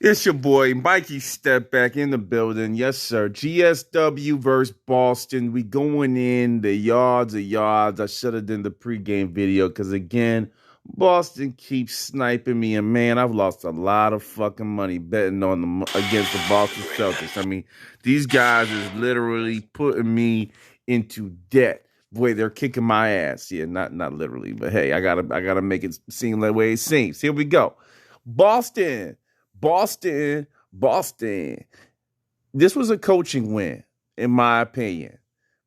It's your boy Mikey Step back in the building. Yes, sir. GSW versus Boston. We going in the yards of yards. I should have done the pregame video because again, Boston keeps sniping me, and man, I've lost a lot of fucking money betting on them against the Boston Celtics. I mean, these guys is literally putting me into debt. Boy, they're kicking my ass. Yeah, not literally, but hey, I gotta make it seem the way it seems. Here we go. Boston. Boston. This was a coaching win, in my opinion.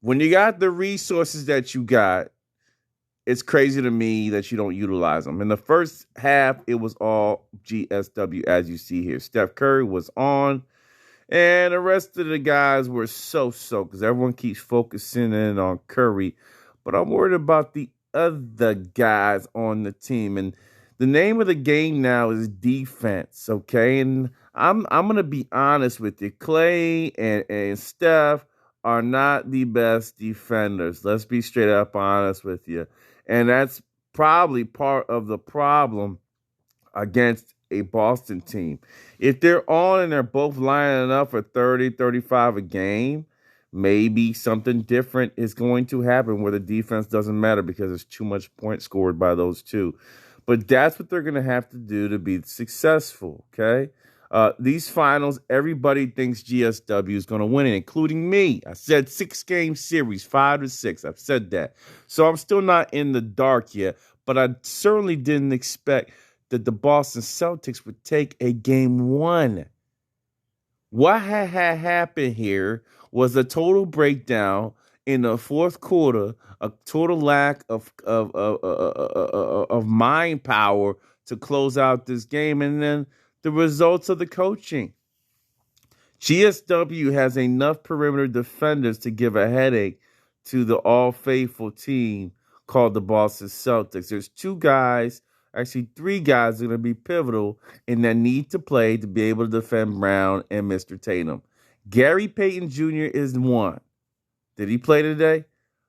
When you got the resources that you got, it's crazy to me that you don't utilize them. In the first half, it was all GSW, as you see here. Steph Curry was on, and the rest of the guys were so-so because everyone keeps focusing in on Curry. But I'm worried about the other guys on the team. And the name of the game now is defense, okay? And I'm gonna be honest with you. Clay and Steph are not the best defenders. Let's be straight up honest with you. And that's probably part of the problem against a Boston team. If they're on and they're both lining up for 30, 35 a game, maybe something different is going to happen where the defense doesn't matter because there's too much points scored by those two. But that's what they're going to have to do to be successful, okay? These finals, everybody thinks GSW is going to win it, including me. I said 6-game series, 5-6. I've said that. So I'm still not in the dark yet, but I certainly didn't expect that the Boston Celtics would take a game one. What had happened here was a total breakdown in the fourth quarter, a total lack of mind power to close out this game, and then the results of the coaching. GSW has enough perimeter defenders to give a headache to the all-faithful team called the Boston Celtics. There's actually three guys are going to be pivotal in that need to play to be able to defend Brown and Mr. Tatum. Gary Payton Jr. is one. Did he play today?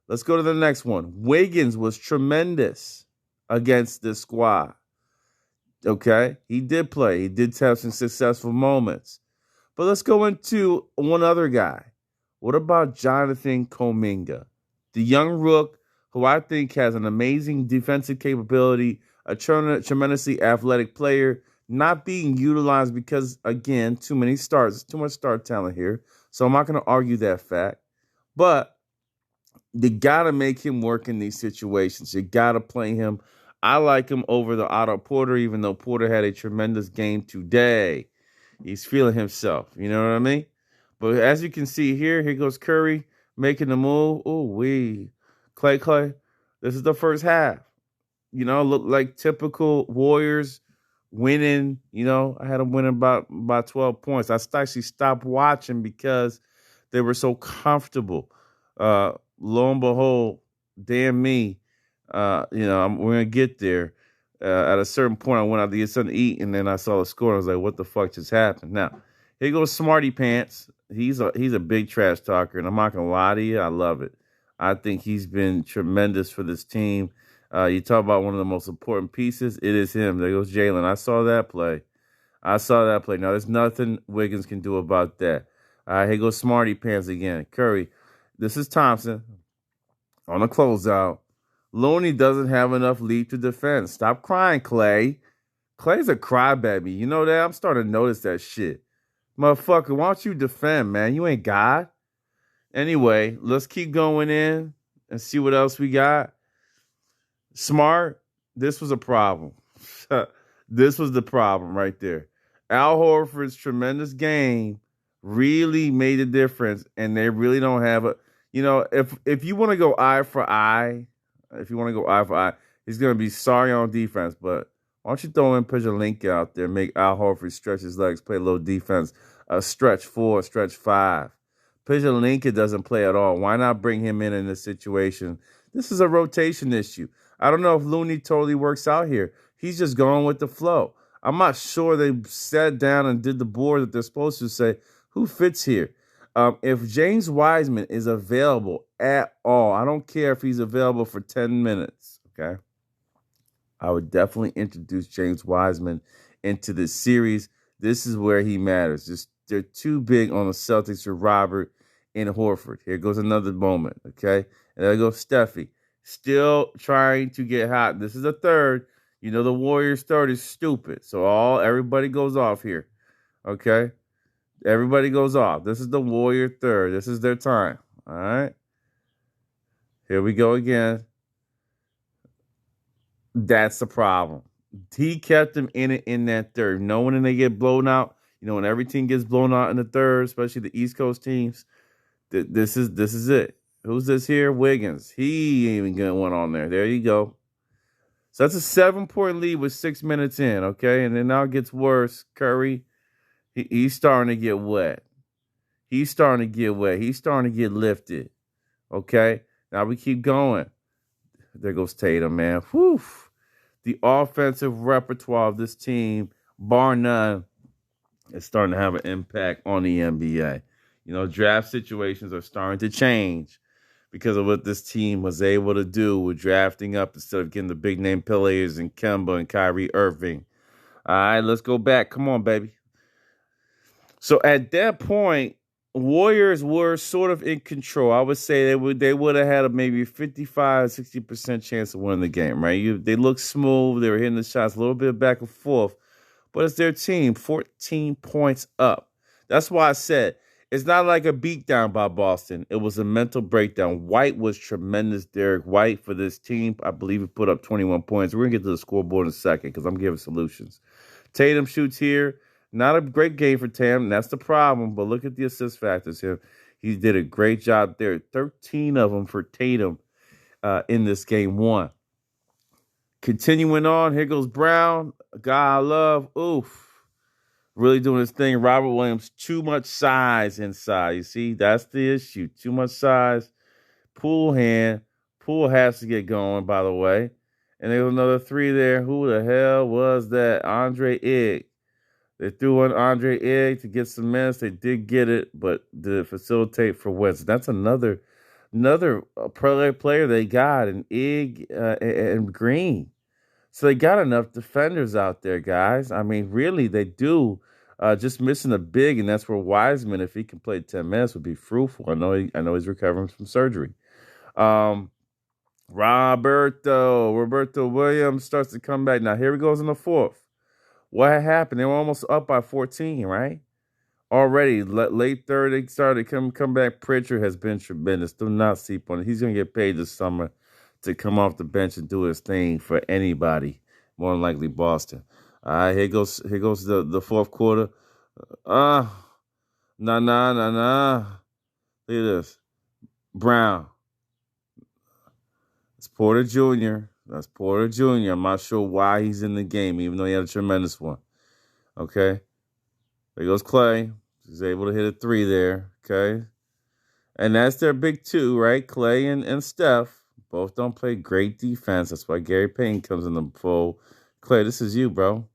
Let's go to the next one. Wiggins was tremendous against this squad. Okay? He did play. He did have some successful moments. But let's go into one other guy. What about Jonathan Kuminga? The young rook who I think has an amazing defensive capability, a tremendously athletic player, not being utilized because, again, too much star talent here. So I'm not going to argue that fact. But you got to make him work in these situations. You got to play him. I like him over the Otto Porter, even though Porter had a tremendous game today. He's feeling himself. You know what I mean? But as you can see here goes Curry making the move. Ooh, Clay. This is the first half. You know, look like typical Warriors winning. You know, I had them winning by 12 points. I actually stopped watching because they were so comfortable. Lo and behold, damn me. We're going to get there. At a certain point, I went out to get something to eat, and then I saw the score. And I was like, what the fuck just happened? Now, here goes Smarty Pants. He's a big trash talker, and I'm not going to lie to you. I love it. I think he's been tremendous for this team. You talk about one of the most important pieces. It is him. There goes Jalen. I saw that play. Now, there's nothing Wiggins can do about that. Here goes Smarty Pants again. Curry. This is Thompson on a closeout. Looney doesn't have enough lead to defend. Stop crying, Clay. Clay's a crybaby. You know that? I'm starting to notice that shit. Motherfucker, why don't you defend, man? You ain't God. Anyway, let's keep going in and see what else we got. Smart, this was a problem. This was the problem right there. Al Horford's tremendous game really made a difference, and they really don't have a, if you want to go eye for eye, he's going to be sorry on defense, but why don't you throw in, put your link out there, make Al Horford stretch his legs, play a little defense, stretch 4, stretch 5. Peja doesn't play at all. Why not bring him in this situation? This is a rotation issue. I don't know if Looney totally works out here. He's just going with the flow. I'm not sure they sat down and did the board that they're supposed to say, who fits here? If James Wiseman is available at all, I don't care if he's available for 10 minutes, okay? I would definitely introduce James Wiseman into this series This is where he matters. Just they're too big on the Celtics for Robert and Horford. Here goes another moment, okay? And there goes Steffi. Still trying to get hot. This is a third. You know the Warriors third is stupid. So everybody goes off here. Okay? Everybody goes off. This is the Warrior third. This is their time. All right? Here we go again. That's the problem. He kept them in it in that third. Knowing when they get blown out, when every team gets blown out in the third, especially the East Coast teams, this is it. Who's this here? Wiggins. He ain't even getting one on there. There you go. So that's a 7-point lead with 6 minutes in, okay? And then now it gets worse. Curry, he's starting to get wet. He's starting to get wet. He's starting to get lifted, okay? Now we keep going. There goes Tatum, man. Whew. The offensive repertoire of this team, bar none, is starting to have an impact on the NBA. Draft situations are starting to change because of what this team was able to do with drafting up instead of getting the big name players in Kemba and Kyrie Irving. All right, let's go back. Come on, baby. So at that point, Warriors were sort of in control. I would say they would have had a maybe 55, 60% chance of winning the game, right? They looked smooth. They were hitting the shots a little bit back and forth. But it's their team, 14 points up. That's why I said it's not like a beatdown by Boston. It was a mental breakdown. White was tremendous. Derek White for this team, I believe he put up 21 points. We're going to get to the scoreboard in a second because I'm giving solutions. Tatum shoots here. Not a great game for Tatum. That's the problem. But look at the assist factors here. He did a great job there. 13 of them for Tatum in this game one. Continuing on, here goes Brown, a guy I love. Oof. Really doing his thing. Robert Williams, too much size inside. You see, that's the issue. Too much size. Poole hand. Poole has to get going, by the way. And there was another three there. Who the hell was that? Andre Iguodala. They threw in Andre Iguodala to get some minutes. They did get it, but did it facilitate for West? That's another player they got in Iguodala and Green. So they got enough defenders out there, guys. I mean, really, they do. Just missing a big, and that's where Wiseman, if he can play 10 minutes, would be fruitful. I know he's recovering from surgery. Roberto Williams starts to come back. Now, here he goes in the fourth. What happened? They were almost up by 14, right? Already, late third, they started to come back. Pritchard has been tremendous. Do not sleep on it. He's going to get paid this summer to come off the bench and do his thing for anybody, more than likely Boston. All right, here goes the fourth quarter. Nah. Look at this. Brown. It's Porter Jr. That's Porter Jr. I'm not sure why he's in the game, even though he had a tremendous one. Okay. There goes Clay. He's able to hit a three there. Okay. And that's their big two, right? Clay and Steph. Both don't play great defense. That's why Gary Payton comes in the fold. Clay, this is you, bro.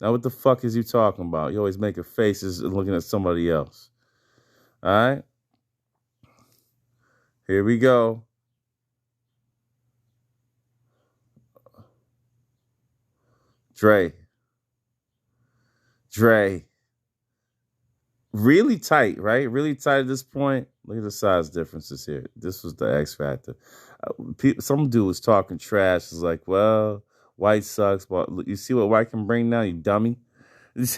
Now what the fuck is you talking about? You always making faces and looking at somebody else. All right? Here we go. Dre. Really tight, right? Really tight at this point. Look at the size differences here. This was the X factor. Some dude was talking trash. It's like, well, White sucks, but you see what White can bring now, you dummy?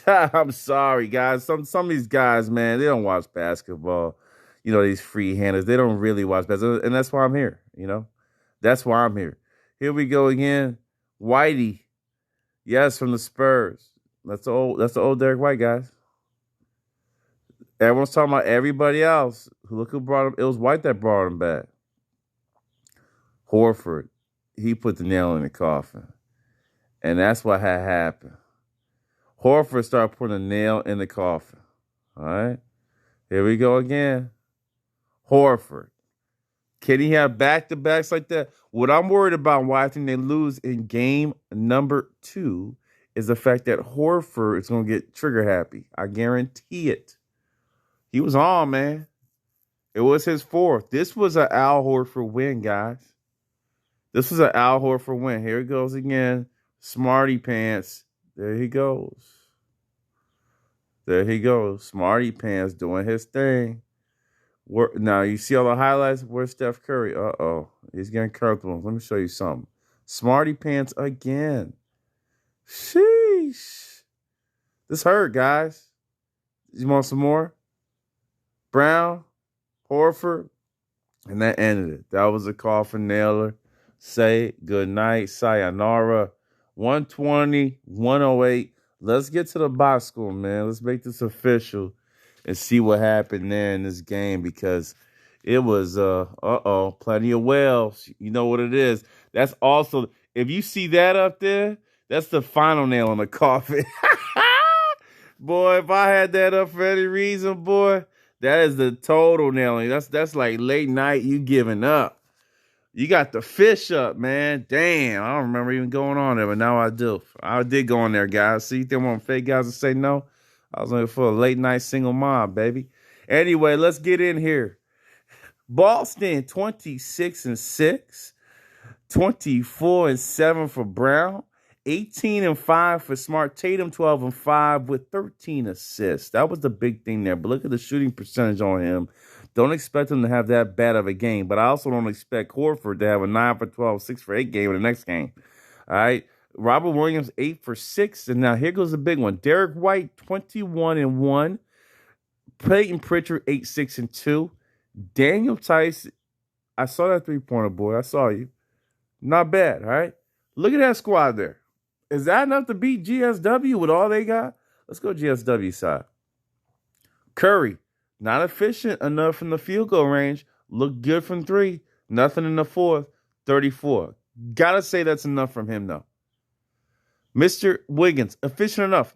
I'm sorry, guys. Some of these guys, man, they don't watch basketball. These free-handers. They don't really watch basketball. And that's why I'm here, That's why I'm here. Here we go again. Whitey. Yes, from the Spurs. That's the old Derek White, guys. Everyone's talking about everybody else. Look who brought him. It was White that brought him back. Horford. He put the nail in the coffin. And that's what had happened. Horford started putting a nail in the coffin. All right? Here we go again. Horford. Can he have back-to-backs like that? What I'm worried about why I think they lose in game number 2 is the fact that Horford is going to get trigger happy. I guarantee it. He was on, man. It was his fourth. This was an Al Horford win, guys. This was an Al Horford win. Here he goes again. Smarty pants. There he goes. There he goes. Smarty Pants doing his thing. Now, you see all the highlights? Where's Steph Curry? Uh-oh. He's getting comfortable. Let me show you something. Smarty Pants again. Sheesh. This hurt, guys. You want some more? Brown, Horford, and that ended it. That was a coffin nailer. Say good night, sayonara. 120, 108. Let's get to the box score, man. Let's make this official and see what happened there in this game, because it was plenty of whales. You know what it is. That's also, if you see that up there, that's the final nail in the coffin. Boy, if I had that up for any reason, boy, that is the total nailing. That's like late night, you giving up. You got the fish up, man. Damn, I don't remember even going on there, but now I do. I did go on there, guys. See, there weren't fake guys to say no. I was looking for a late night single mom, baby. Anyway, let's get in here. Boston 26-6, 24-7 for Brown, 18-5 for Smart. Tatum 12-5 with 13 assists. That was the big thing there. But look at the shooting percentage on him. Don't expect him to have that bad of a game, but I also don't expect Horford to have a 9 for 12, 6 for 8 game in the next game. All right. Robert Williams, 8 for 6. And now here goes the big one. Derek White, 21-1. Peyton Pritchard, 8, 6, and 2. Daniel Tice, I saw that three-pointer, boy. I saw you. Not bad, all right? Look at that squad there. Is that enough to beat GSW with all they got? Let's go GSW side. Curry, not efficient enough from the field goal range. Looked good from 3. Nothing in the 4th. 34. Gotta say that's enough from him, though. Mr. Wiggins, efficient enough.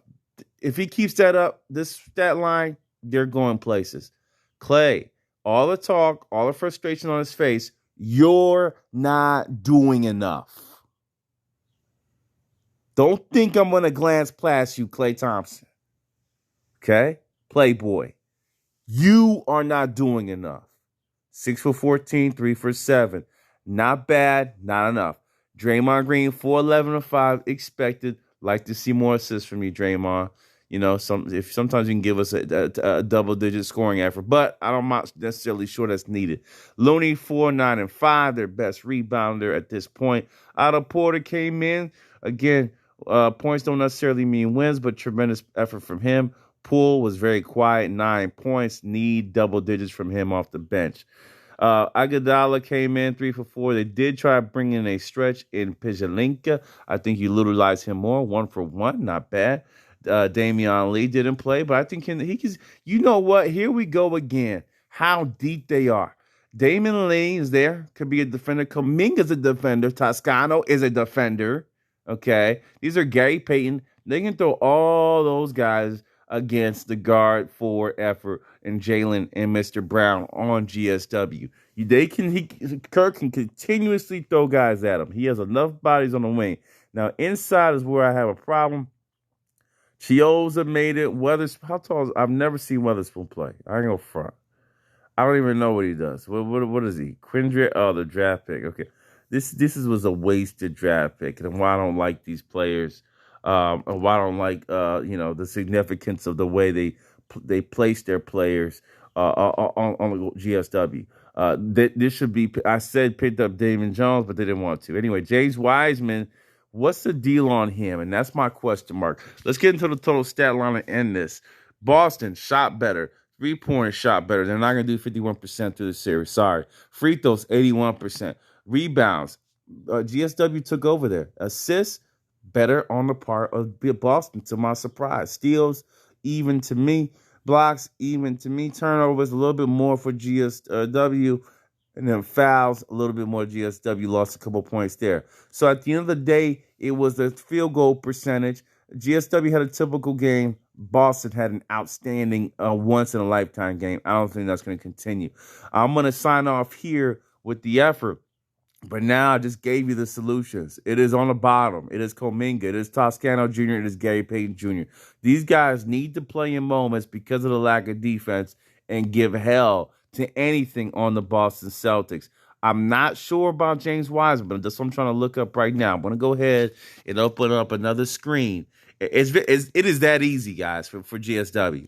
If he keeps that up, this stat line, they're going places. Clay, all the talk, all the frustration on his face, you're not doing enough. Don't think I'm going to glance past you, Klay Thompson. Okay? Playboy. You are not doing enough. 6 for 14, 3 for 7. Not bad, not enough. Draymond Green, 4-11-5, expected. Like to see more assists from you, Draymond. You know, sometimes you can give us a double-digit scoring effort, but I'm not necessarily sure that's needed. Looney, 4-9-5, their best rebounder at this point. Otto Porter came in. Again, points don't necessarily mean wins, but tremendous effort from him. Poole was very quiet, 9 points. Need double digits from him off the bench. Iguodala came in 3 for 4. They did try to bring in a stretch in Pejalinka. I think you utilize him more. 1 for 1, not bad. Damian Lee didn't play, but I think he can. You know what? Here we go again. How deep they are. Damian Lee is there. Could be a defender. Kuminga's a defender. Toscano is a defender. Okay. These are Gary Payton. They can throw all those guys against the guard for effort and Jalen and Mr. Brown on GSW. Kerr can continuously throw guys at him. He has enough bodies on the wing. Now, inside is where I have a problem. Chioza made it. How tall is, I've never seen Weatherspoon play. I ain't gonna front. I don't even know what he does. What is he? Quindred? Oh, the draft pick. Okay. This was a wasted draft pick, and why I don't like these players. And why I don't like the significance of the way they place their players on GSW. This should be. I said picked up Damon Jones, but they didn't want to. Anyway, James Wiseman. What's the deal on him? And that's my question mark. Let's get into the total stat line and end this. Boston shot better. 3-pointer shot better. They're not going to do 51% through the series. Sorry. Free throws, 81%. Rebounds. GSW took over there. Assists, better on the part of Boston, to my surprise. Steals, even to me. Blocks, even to me. Turnovers, a little bit more for GSW. And then fouls, a little bit more. GSW lost a couple points there. So at the end of the day, it was the field goal percentage. GSW had a typical game. Boston had an outstanding once-in-a-lifetime game. I don't think that's going to continue. I'm going to sign off here with the effort. But now I just gave you the solutions. It is on the bottom. It is Kuminga. It is Toscano Jr. It is Gary Payton Jr. These guys need to play in moments because of the lack of defense and give hell to anything on the Boston Celtics. I'm not sure about James Wiseman, but that's what I'm trying to look up right now. I'm going to go ahead and open up another screen It is that easy, guys, for GSW.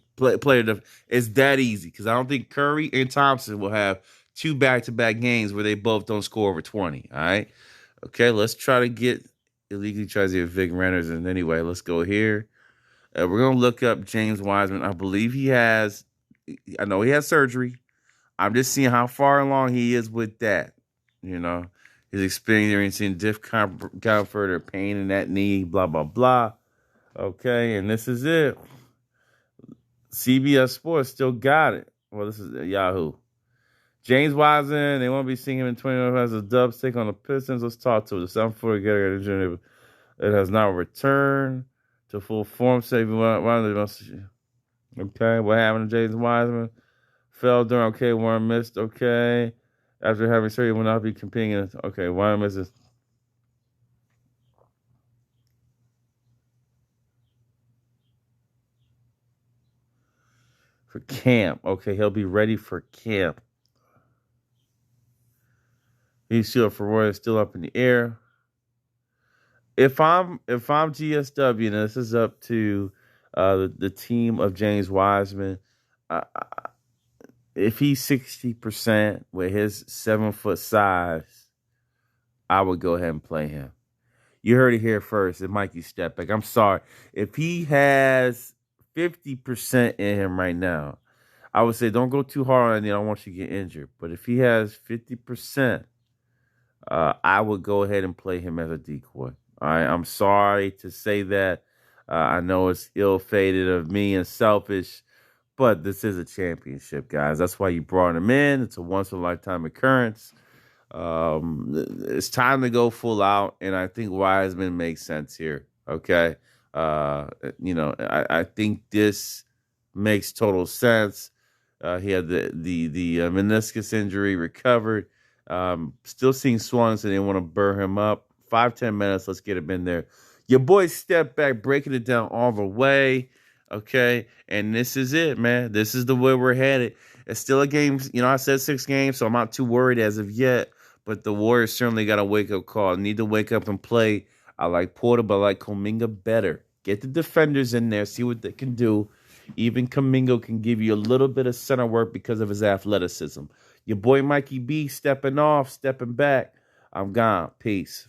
It's that easy because I don't think Curry and Thompson will have two back-to-back games where they both don't score over 20. All right. Okay, let's try to get illegally tries to get Vic Renters. And anyway, let's go here. We're gonna look up James Wiseman. I believe he has. I know he has surgery. I'm just seeing how far along he is with that. You know, he's experiencing discomfort or pain in that knee. Blah blah blah. Okay, and this is it. CBS Sports still got it. Well, this is Yahoo. James Wiseman, they won't be seeing him in 20 as a dub stick on the Pistons. Let's talk to the 7-footer getter injury. It has not returned to full form. Okay, what happened to James Wiseman? Fell during, okay, Warren missed, okay. After having surgery, will not be competing in, okay, Warren misses. For camp. Okay, he'll be ready for camp. He's still for Warriors, still up in the air. If I'm GSW, and this is up to the team of James Wiseman, if he's 60% with his 7-foot size, I would go ahead and play him. You heard it here first. It might be step back. I'm sorry. If he has 50% in him right now, I would say don't go too hard on it. I don't want you to get injured. But if he has 50%, I would go ahead and play him as a decoy. All right. I'm sorry to say that. I know it's ill-fated of me and selfish, but this is a championship, guys. That's why you brought him in. It's a once-in-a-lifetime occurrence. It's time to go full out, and I think Wiseman makes sense here. Okay. I think this makes total sense. He had the meniscus injury, recovered. Still seeing swelling, so they want to burn him up. 5-10 minutes. Let's get him in there. Your boy step back, breaking it down all the way. Okay, and this is it, man. This is the way we're headed. It's still a game. I said 6 games, so I'm not too worried as of yet. But the Warriors certainly got a wake-up call. Need to wake up and play. I like Porter, but I like Kuminga better. Get the defenders in there, see what they can do. Even Kuminga can give you a little bit of center work because of his athleticism. Your boy Mikey B stepping off, stepping back. I'm gone. Peace.